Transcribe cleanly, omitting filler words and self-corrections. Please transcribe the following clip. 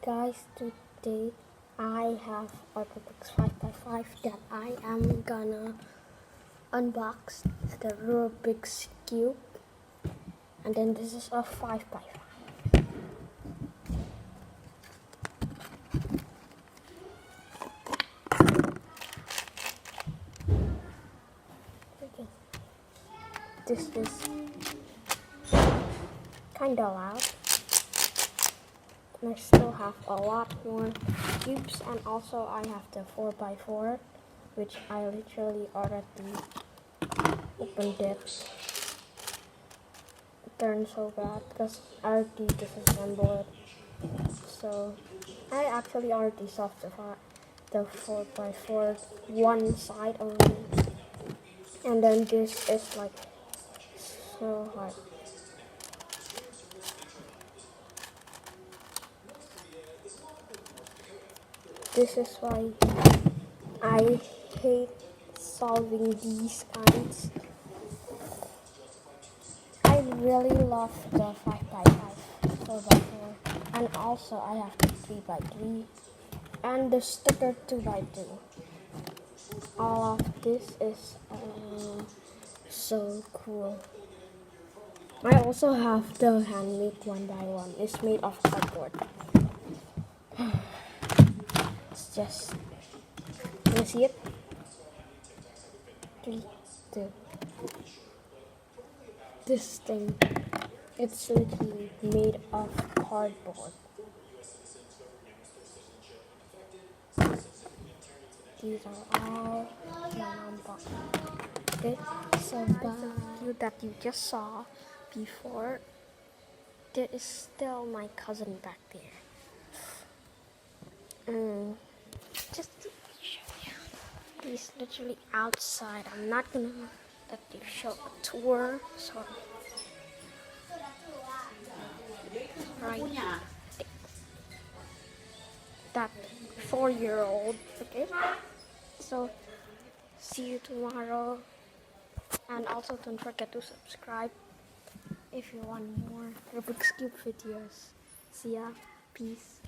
Guys, today I have a Rubik's 5x5 that I am gonna unbox the Rubik's Cube, and then this is a 5x5. This is kinda loud. And I still have a lot more cubes, and also I have the 4x4, which I literally already opened it. It turned so bad because I already disassembled it. So I actually already solved the 4x4 one side only, and then this is like so hard. This is why I hate solving these kinds. I really love the 5x5, 4x4, and also I have the 3x3 and the sticker 2x2. All of this is so cool. I also have the handmade 1x1. It's made of cardboard. It's just, you see it? 3, 2. This thing, it's literally made of cardboard. These are all my unboxing. This so cute that you just saw before. There is still my cousin back there. Just to show you, he's literally outside. I'm not gonna let you show a tour. So right, that 4-year-old. Okay. So see you tomorrow, and also don't forget to subscribe if you want more Rubik's Cube videos. See ya. Peace.